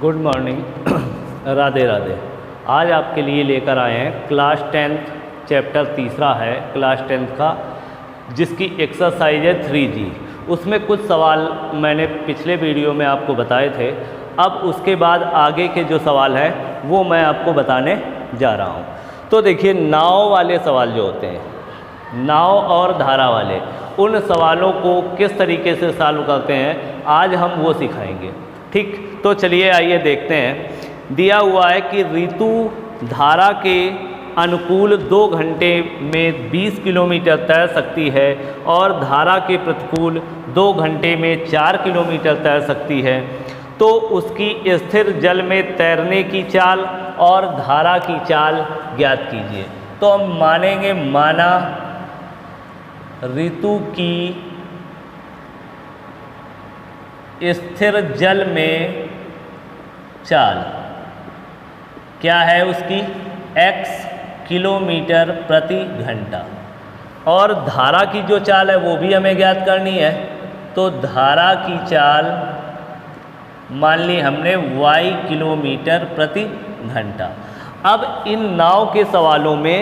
Good morning. Radhe Radhe. आज आपके लिए लेकर आए हैं क्लास 10th चैप्टर तीसरा है क्लास 10th का, जिसकी एक्सरसाइज है 3G। उसमें कुछ सवाल मैंने पिछले वीडियो में आपको बताए थे। अब उसके बाद आगे के जो सवाल हैं वो मैं आपको बताने जा रहा हूँ। तो देखिए, नाव वाले सवाल जो होते हैं, नाव और धारा वाले, उन सवालों को किस तरीके से सॉल्व करते हैं आज हम वो सिखाएंगे। ठीक, तो चलिए आइए देखते हैं। दिया हुआ है कि ऋतु धारा के अनुकूल 2 घंटे में 20 किलोमीटर तैर सकती है और धारा के प्रतिकूल 2 घंटे में 4 किलोमीटर तैर सकती है, तो उसकी स्थिर जल में तैरने की चाल और धारा की चाल ज्ञात कीजिए। तो हम मानेंगे, माना ऋतु की स्थिर जल में चाल क्या है, उसकी x किलोमीटर प्रति घंटा, और धारा की जो चाल है वो भी हमें ज्ञात करनी है। तो धारा की चाल मान ली हमने y किलोमीटर प्रति घंटा। अब इन नाव के सवालों में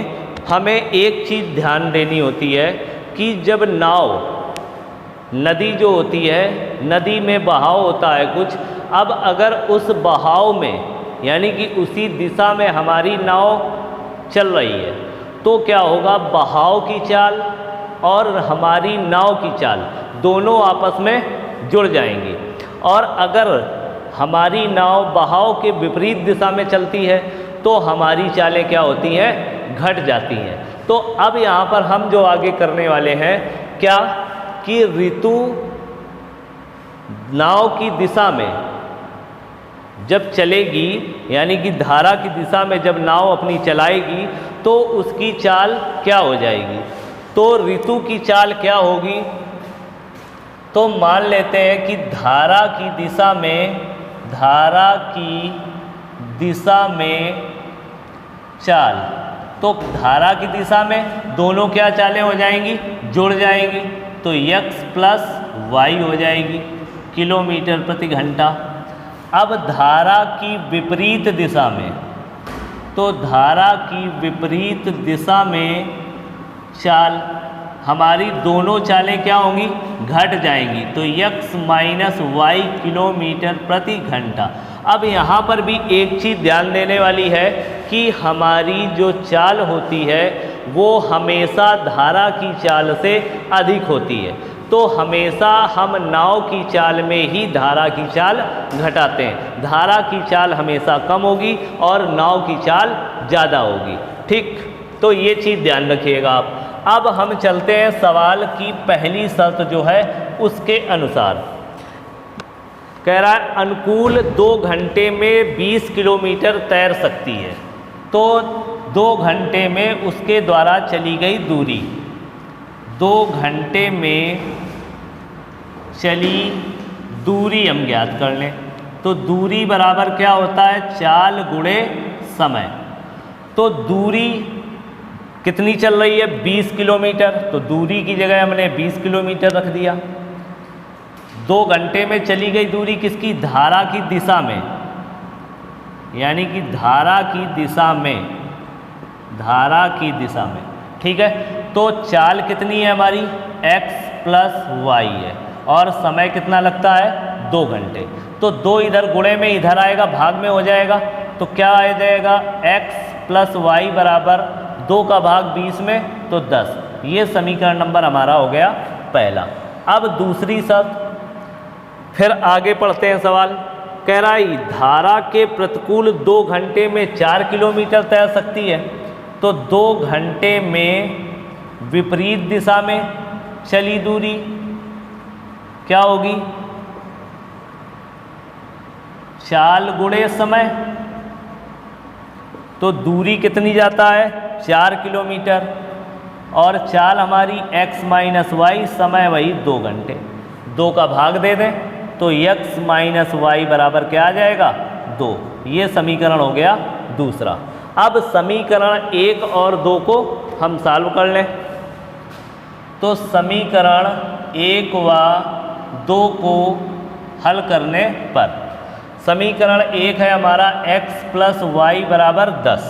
हमें एक चीज़ ध्यान देनी होती है कि जब नाव, नदी जो होती है, नदी में बहाव होता है कुछ। अब अगर उस बहाव में, यानी कि उसी दिशा में हमारी नाव चल रही है, तो क्या होगा, बहाव की चाल और हमारी नाव की चाल दोनों आपस में जुड़ जाएंगी। और अगर हमारी नाव बहाव के विपरीत दिशा में चलती है तो हमारी चालें क्या होती हैं, घट जाती हैं। तो अब यहाँ पर हम जो आगे करने वाले हैं क्या, कि ऋतु नाव की दिशा में जब चलेगी, यानी कि धारा की दिशा में जब नाव अपनी चलाएगी तो उसकी चाल क्या हो जाएगी। तो ऋतु की चाल क्या होगी, तो मान लेते हैं कि धारा की दिशा में चाल, तो धारा की दिशा में दोनों क्या चालें हो जाएंगी, जुड़ जाएंगी। तो x प्लस वाई हो जाएगी किलोमीटर प्रति घंटा। अब धारा की विपरीत दिशा में, तो धारा की विपरीत दिशा में चाल, हमारी दोनों चालें क्या होंगी, घट जाएंगी। तो x माइनस वाई किलोमीटर प्रति घंटा। अब यहाँ पर भी एक चीज़ ध्यान देने वाली है कि हमारी जो चाल होती है वो हमेशा धारा की चाल से अधिक होती है। तो हमेशा हम नाव की चाल में ही धारा की चाल घटाते हैं। धारा की चाल हमेशा कम होगी और नाव की चाल ज़्यादा होगी। ठीक, तो ये चीज़ ध्यान रखिएगा आप। अब हम चलते हैं सवाल की पहली शर्त जो है उसके अनुसार। कह रहा है अनुकूल 2 घंटे में 20 किलोमीटर तैर सकती है। तो 2 घंटे में उसके द्वारा चली गई दूरी, 2 घंटे में चली दूरी हम ज्ञात कर लें। तो दूरी बराबर क्या होता है, चाल गुणे समय। तो दूरी कितनी चल रही है, 20 किलोमीटर। तो दूरी की जगह हमने 20 किलोमीटर रख दिया। 2 घंटे में चली गई दूरी किसकी, धारा की दिशा में, यानी कि धारा की दिशा में, धारा की दिशा में। ठीक है, तो चाल कितनी है हमारी, x प्लस वाई है, और समय कितना लगता है, 2 घंटे। तो 2 इधर गुणे में इधर आएगा, भाग में हो जाएगा। तो क्या आ जाएगा, x प्लस वाई बराबर 2 का भाग 20 में, तो 10। ये समीकरण नंबर हमारा हो गया पहला। अब दूसरी शर्त, फिर आगे पढ़ते हैं सवाल। कह रहा है धारा के प्रतिकूल 2 घंटे में 4 किलोमीटर तैर सकती है। तो 2 घंटे में विपरीत दिशा में चली दूरी क्या होगी, चाल गुणे समय। तो दूरी कितनी जाता है, 4 किलोमीटर, और चाल हमारी x माइनस वाई, समय वही 2 घंटे। 2 का भाग दे दें तो x माइनस वाई बराबर क्या आ जाएगा, 2। ये समीकरण हो गया दूसरा। अब समीकरण 1 और 2 को हम सॉल्व कर लें। तो समीकरण 1 व 2 को हल करने पर समीकरण एक है हमारा x प्लस वाई बराबर 10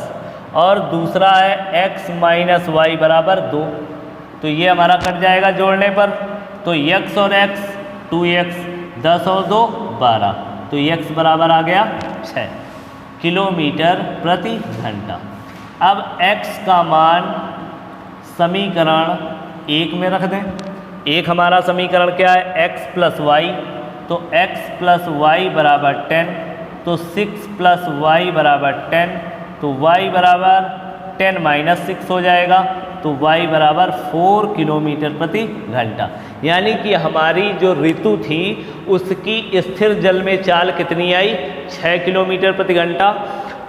और दूसरा है x माइनस वाई बराबर 2। तो ये हमारा कट जाएगा जोड़ने पर, तो x और x 2x, 10 और 2 12, तो x बराबर आ गया 6 किलोमीटर प्रति घंटा। अब x का मान समीकरण एक में रख दें। एक हमारा समीकरण क्या है, x प्लस वाई, तो x प्लस वाई बराबर 10, तो 6 प्लस वाई बराबर 10, तो y बराबर 10 माइनस 6 हो जाएगा, तो y बराबर 4 किलोमीटर प्रति घंटा। यानी कि हमारी जो ऋतु थी उसकी स्थिर जल में चाल कितनी आई, 6 किलोमीटर प्रति घंटा,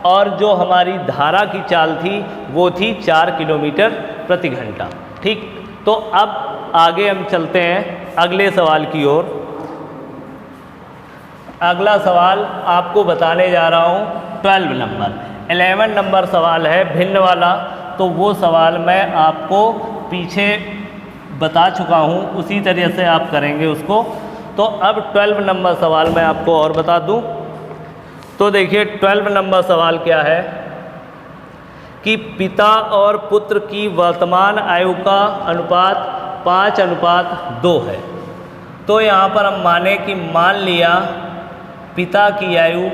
और जो हमारी धारा की चाल थी वो थी 4 किलोमीटर प्रति घंटा। ठीक, तो अब आगे हम चलते हैं अगले सवाल की ओर। अगला सवाल आपको बताने जा रहा हूँ 12 नंबर। 11 नंबर सवाल है भिन्न वाला, तो वो सवाल मैं आपको पीछे बता चुका हूँ, उसी तरह से आप करेंगे उसको। तो अब 12 नंबर सवाल मैं आपको और बता दूँ। तो देखिए 12 नंबर सवाल क्या है कि पिता और पुत्र की वर्तमान आयु का अनुपात 5:2 है। तो यहाँ पर हम माने कि मान लिया पिता की आयु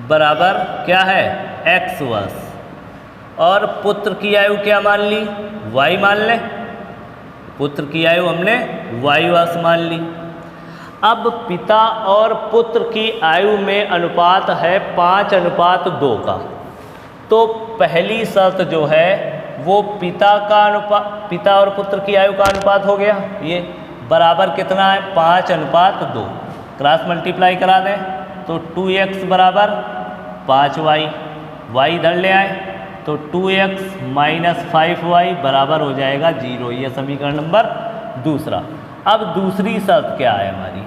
बराबर क्या है, x वर्ष, और पुत्र की आयु क्या मान ली, y मान लें। पुत्र की आयु हमने y वर्ष मान ली। अब पिता और पुत्र की आयु में अनुपात है 5:2 का। तो पहली शर्त जो है वो पिता और पुत्र की आयु का अनुपात हो गया, ये बराबर कितना है, 5:2। क्रॉस मल्टीप्लाई करा दें तो 2x बराबर 5y, y इधर ले आए तो 2x माइनस 5y बराबर हो जाएगा 0। ये समीकरण नंबर दूसरा। अब दूसरी शर्त क्या है हमारी,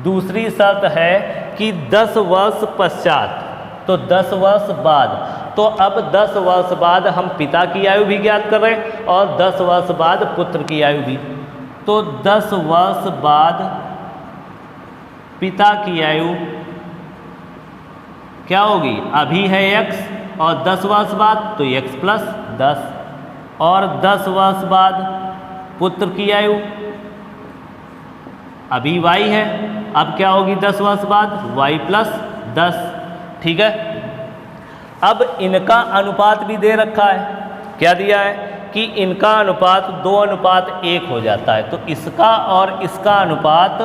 दूसरी शर्त है कि 10 वर्ष पश्चात, तो 10 वर्ष बाद, तो अब 10 वर्ष बाद हम पिता की आयु भी ज्ञात कर रहे हैं और 10 वर्ष बाद पुत्र की आयु भी। तो 10 वर्ष बाद पिता की आयु क्या होगी, अभी है x और 10 वर्ष बाद तो x प्लस 10, और 10 वर्ष बाद पुत्र की आयु अभी y है, अब क्या होगी 10 वर्ष बाद y प्लस 10। ठीक है, अब इनका अनुपात भी दे रखा है, क्या दिया है कि इनका अनुपात 2:1 हो जाता है। तो इसका और इसका अनुपात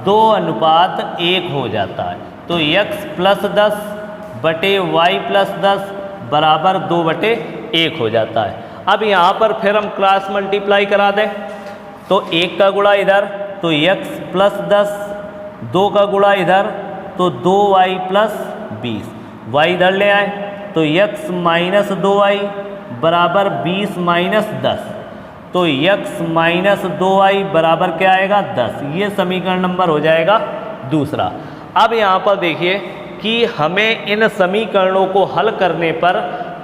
2:1 हो जाता है। तो x प्लस 10 बटे y प्लस 10 बराबर 2/1 हो जाता है। अब यहाँ पर फिर हम क्रॉस मल्टीप्लाई करा दें तो 1 का गुणा इधर तो x प्लस 10, 2 का गुणा इधर तो 2y प्लस 20, y इधर ले आए तो x माइनस 2y बराबर 20 माइनस 10, तो x माइनस 2y बराबर क्या आएगा 10। ये समीकरण नंबर हो जाएगा दूसरा। अब यहाँ पर देखिए कि हमें इन समीकरणों को हल करने पर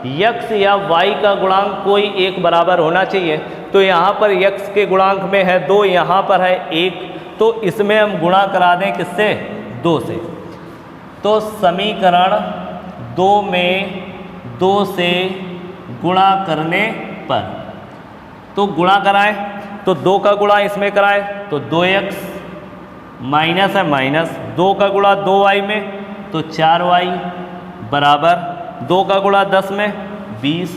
x या y का गुणांक कोई एक बराबर होना चाहिए। तो यहाँ पर x के गुणांक में है 2, यहाँ पर है 1, तो इसमें हम गुणा करा दें किससे, 2 से। तो समीकरण 2 में 2 से गुणा करने पर, तो गुणा कराएं तो 2 का गुणा इसमें कराएं तो 2x माइनस है माइनस, 2 का गुणा 2y में तो 4y बराबर 2 का गुणा 10 में 20।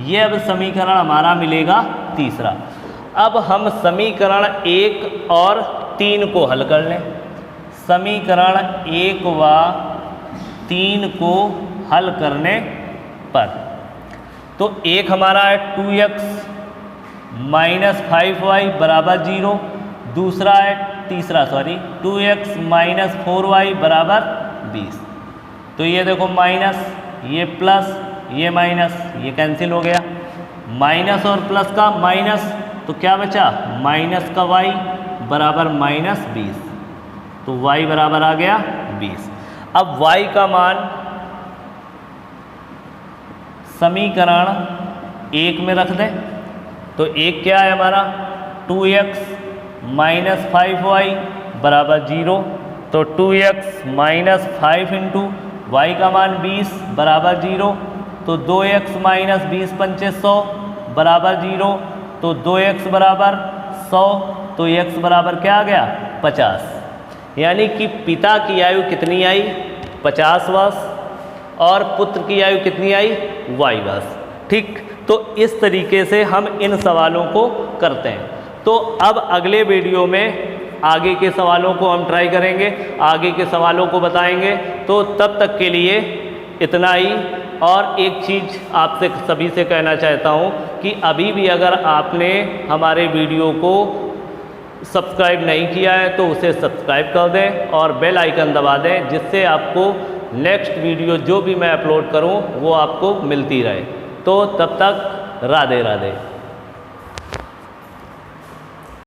ये अब समीकरण हमारा मिलेगा तीसरा। अब हम समीकरण 1 और 3 को हल कर लें। समीकरण 1 व 3 को हल करने पर, तो एक हमारा है 2x माइनस 5y बराबर 0, दूसरा है तीसरा 2x माइनस 4y बराबर 20। तो ये देखो माइनस, ये प्लस, ये माइनस, ये कैंसिल हो गया, माइनस और प्लस का माइनस, तो क्या बचा माइनस का y बराबर माइनस 20, तो y बराबर आ गया 20। अब y का मान समीकरण 1 में रख दें तो एक क्या है हमारा 2x माइनस 5y बराबर 0, तो 2x माइनस 5 इंटू वाई का मान 20 बराबर 0, तो 2x माइनस 20 पंचे 100 बराबर 0, तो 2x बराबर 100, तो x बराबर क्या आ गया 50। यानी कि पिता की आयु कितनी आई 50 वर्ष और पुत्र की आयु कितनी आई 22 वर्ष। ठीक, तो इस तरीके से हम इन सवालों को करते हैं। तो अब अगले वीडियो में आगे के सवालों को हम ट्राई करेंगे, आगे के सवालों को बताएंगे। तो तब तक के लिए इतना ही। और एक चीज़ आपसे सभी से कहना चाहता हूँ कि अभी भी अगर आपने हमारे वीडियो को सब्सक्राइब नहीं किया है तो उसे सब्सक्राइब कर दें और बेल आइकन दबा दें, जिससे आपको नेक्स्ट वीडियो जो भी मैं अपलोड करूँ वो आपको मिलती रहे। तो तब तक राधे राधे।